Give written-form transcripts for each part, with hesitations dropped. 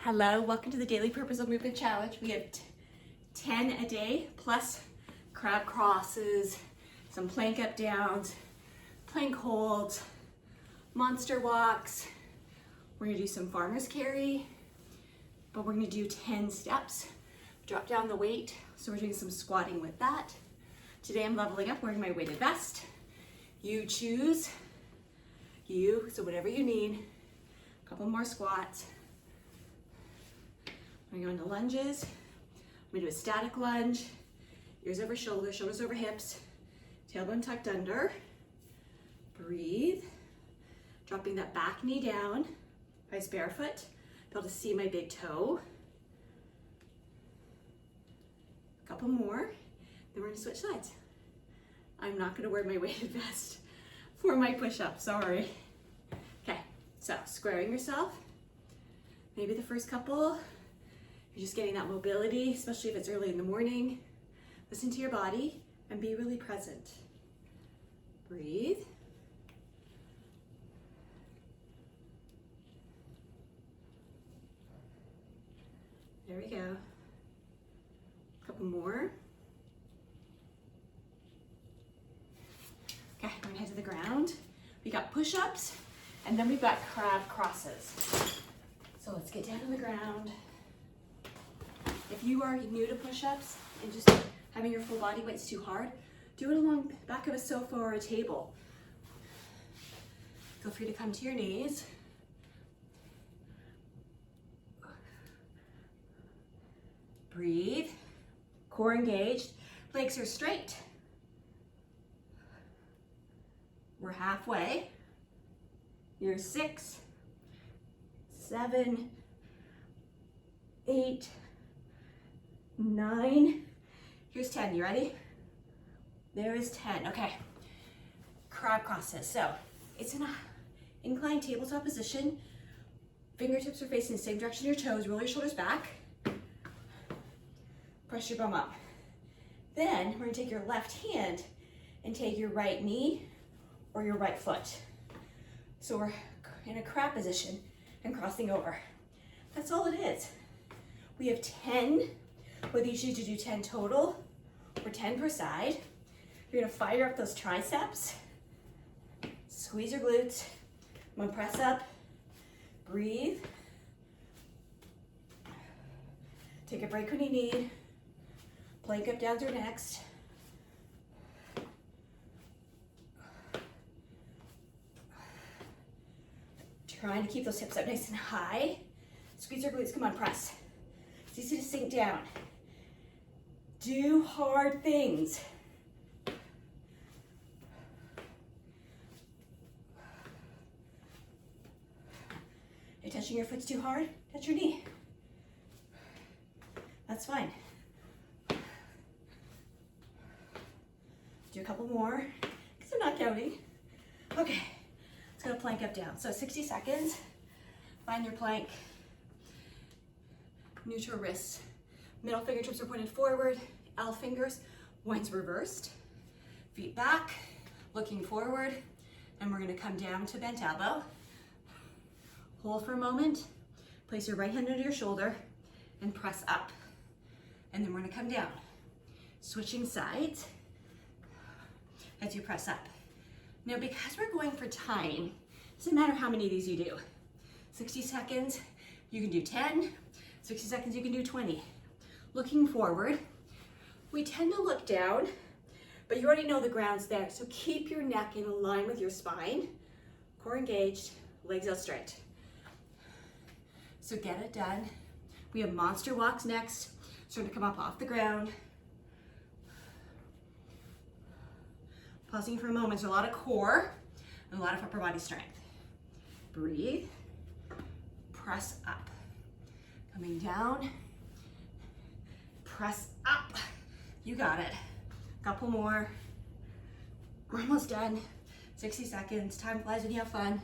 Hello, welcome to the Daily Purposeful Movement Challenge. We have 10 a day plus crab crosses, some plank up downs, plank holds, monster walks. We're gonna do some farmer's carry, but we're gonna do 10 steps. Drop down the weight, so we're doing some squatting with that. Today I'm leveling up, wearing my weighted vest. You choose, so whatever you need. A couple more squats. I'm gonna go into lunges. I'm gonna do a static lunge. Ears over shoulders, shoulders over hips. Tailbone tucked under. Breathe. Dropping that back knee down. Eyes barefoot. Be able to see my big toe. A couple more. Then we're gonna switch sides. I'm not gonna wear my weighted vest for my push-up, sorry. Okay, so squaring yourself. Maybe the first couple, you're just getting that mobility, especially if it's early in the morning. Listen to your body and be really present. Breathe. There we go. A couple more. Okay, we're gonna head to the ground. We got push-ups, and then we've got crab crosses. So let's get down on the ground. If you are new to push-ups and just having your full body weight's too hard, do it along the back of a sofa or a table. Feel free to come to your knees. Breathe. Core engaged. Legs are straight. We're halfway. You're 6, 7, 8, 9. Here's 10. You ready? There is 10. Okay. Crab crosses. So it's in a inclined tabletop position. Fingertips are facing the same direction as your toes. Roll your shoulders back. Press your bum up. Then we're going to take your left hand and take your right knee or your right foot. So we're in a crab position and crossing over. That's all it is. We have 10, whether you choose to do 10 total or 10 per side. You're gonna fire up those triceps, squeeze your glutes. I'm gonna press up, breathe. Take a break when you need. Plank up down through next. Trying to keep those hips up nice and high. Squeeze your glutes, come on, press. It's easy to sink down. Do hard things. You're touching your foot too hard, touch your knee. That's fine. Do a couple more, because I'm not counting. Okay. Let's go plank up down. So 60 seconds. Find your plank. Neutral wrists. Middle fingertips are pointed forward. L fingers. One's reversed. Feet back. Looking forward. And we're going to come down to bent elbow. Hold for a moment. Place your right hand under your shoulder and press up. And then we're going to come down. Switching sides as you press up. Now, because we're going for time, it doesn't matter how many of these you do. 60 seconds, you can do 10. 60 seconds, you can do 20. Looking forward, we tend to look down, but you already know the ground's there, so keep your neck in line with your spine. Core engaged, legs out straight. So get it done. We have monster walks next. Starting to come up off the ground. Pausing for a moment, so a lot of core and a lot of upper body strength. Breathe, press up. Coming down, press up. You got it. Couple more. We're almost done. 60 seconds, time flies when you have fun.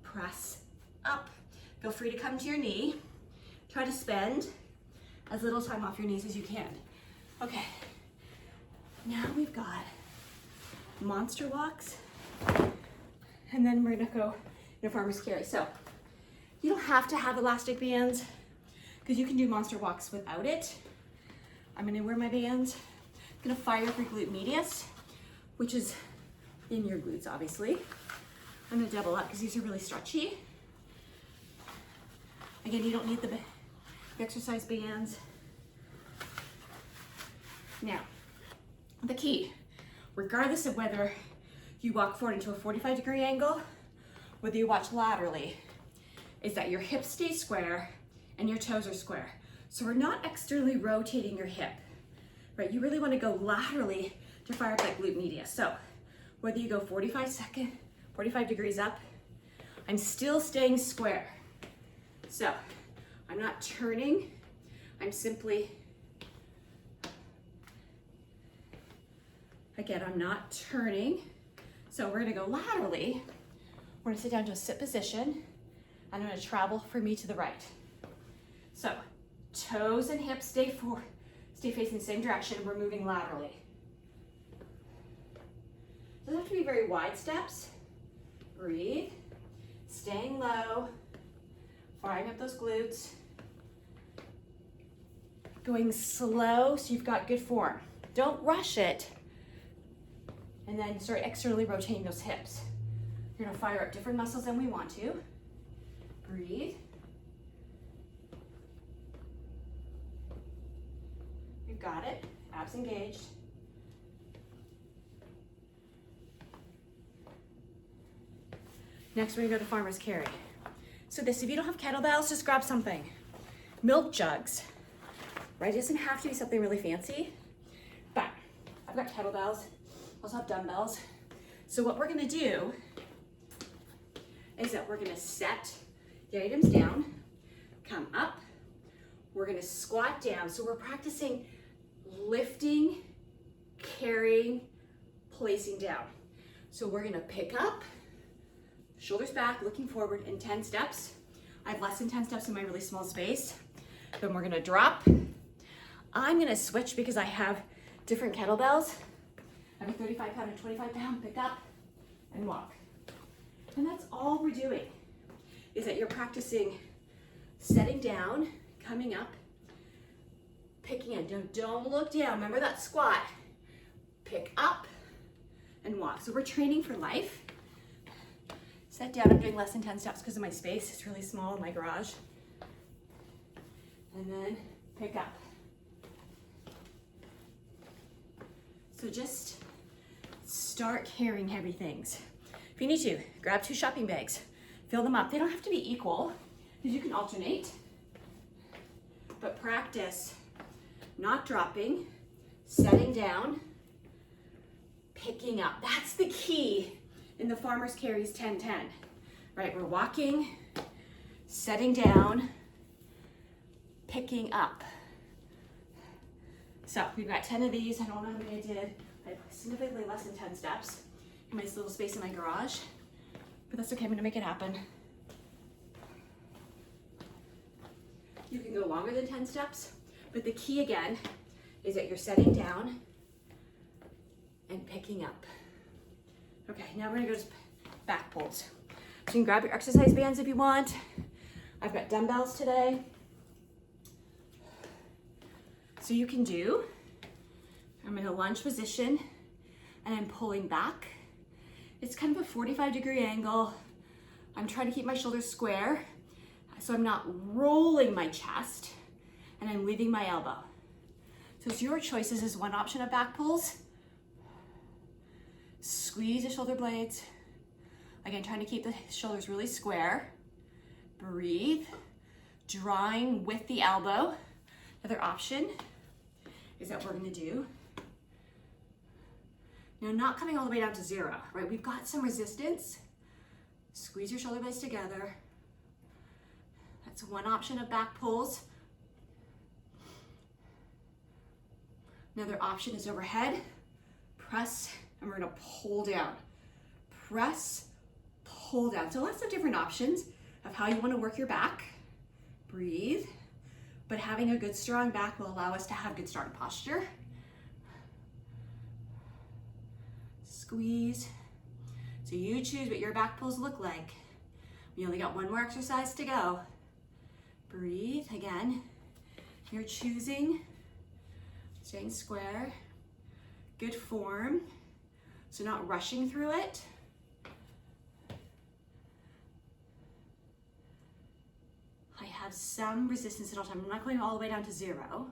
Press up. Feel free to come to your knee. Try to spend as little time off your knees as you can. Okay. Now we've got monster walks, and then we're gonna go in a farmer's carry. So You don't have to have elastic bands because you can do monster walks without it. I'm gonna wear my bands. I'm gonna fire for glute medius, which is in your glutes, obviously. I'm gonna double up because these are really stretchy. Again, you don't need the exercise bands. Now, the key, regardless of whether you walk forward into a 45-degree angle, whether you watch laterally, is that your hips stay square and your toes are square. So we're not externally rotating your hip, right? You really want to go laterally to fire up that glute medius. So whether you go 45 degrees up, I'm still staying square. So I'm not turning, I'm simply, again, I'm not turning. So we're gonna go laterally. We're gonna sit down to a sit position, and I'm gonna travel for me to the right. So toes and hips stay facing the same direction. We're moving laterally. Doesn't have to be very wide steps. Breathe, staying low, firing up those glutes. Going slow so you've got good form. Don't rush it. And then start externally rotating those hips. You're gonna fire up different muscles than we want to. Breathe. You've got it. Abs engaged. Next, we're gonna go to farmer's carry. So this, if you don't have kettlebells, just grab something. Milk jugs, right? It doesn't have to be something really fancy, but I've got kettlebells, I also have dumbbells. So what we're gonna do is that we're gonna set the items down, come up, we're gonna squat down. So we're practicing lifting, carrying, placing down. So we're gonna pick up, shoulders back, looking forward in 10 steps. I have less than 10 steps in my really small space. Then we're gonna drop. I'm gonna switch because I have different kettlebells. I have a 35 pound and 25 pound, pick up and walk. And that's all we're doing, is that you're practicing setting down, coming up, picking in. Don't look down, remember that squat. Pick up and walk. So we're training for life. Set down, I'm doing less than 10 steps because of my space. It's really small in my garage. And then pick up. So just start carrying heavy things. If you need to, grab 2 shopping bags, fill them up. They don't have to be equal because you can alternate, but practice not dropping, setting down, picking up. That's the key in the farmer's carries 10-10, right? We're walking, setting down, picking up. So we've got 10 of these. I don't know how many I did. I have significantly less than 10 steps in my little space in my garage, but that's okay, I'm gonna make it happen. You can go longer than 10 steps, but the key again is that you're setting down and picking up. Okay, now we're gonna go to back pulls. So you can grab your exercise bands if you want. I've got dumbbells today. So you can do, I'm in a lunge position and I'm pulling back. It's kind of a 45-degree angle. I'm trying to keep my shoulders square so I'm not rolling my chest, and I'm leaving my elbow. So it's your choice. This is one option of back pulls. Squeeze the shoulder blades. Again, trying to keep the shoulders really square. Breathe, drawing with the elbow. Another option is that we're gonna do, now not coming all the way down to 0, right? We've got some resistance. Squeeze your shoulder blades together. That's one option of back pulls. Another option is overhead. Press, and we're gonna pull down. Press, pull down. So lots of different options of how you wanna work your back. Breathe, but having a good strong back will allow us to have good strong posture. Squeeze. So you choose what your back pulls look like. You only got one more exercise to go. Breathe again. You're choosing, staying square, good form, so not rushing through it. I have some resistance at all time. I'm not going all the way down to 0,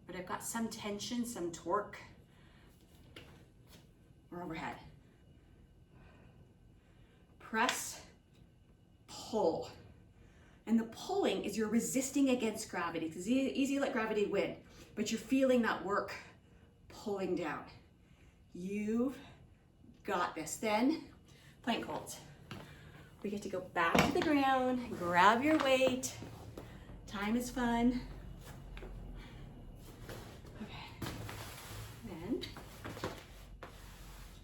but I've got some tension, some torque. We're overhead. Press, pull. And the pulling is you're resisting against gravity. It's easy to let gravity win, but you're feeling that work pulling down. You've got this. Then, plank holds. We get to go back to the ground, grab your weight. Time is fun. Okay. Then,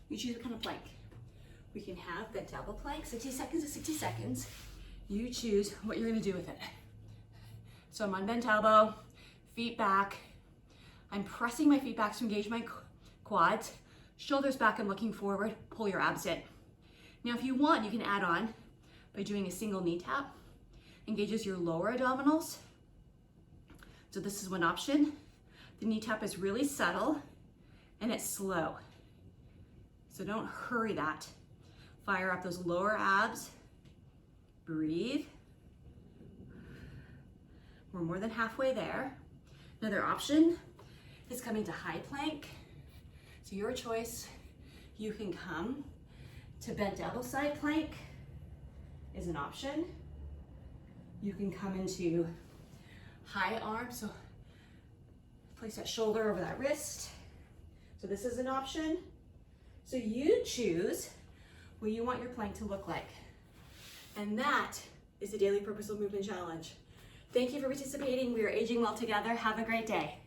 you choose what kind of plank. We can have bent elbow plank, 60 seconds to 60 seconds. You choose what you're gonna do with it. So I'm on bent elbow, feet back. I'm pressing my feet back to engage my quads. Shoulders back, I'm looking forward. Pull your abs in. Now if you want, you can add on by doing a single knee tap. Engages your lower abdominals. So this is one option. The knee tap is really subtle and it's slow. So don't hurry that. Fire up those lower abs. Breathe. We're more than halfway there. Another option is coming to high plank. So your choice, you can come to bent elbow side plank is an option. You can come into high arm, so place that shoulder over that wrist. So this is an option. So you choose what you want your plank to look like. And that is the Daily Purposeful Movement Challenge. Thank you for participating. We are aging well together. Have a great day.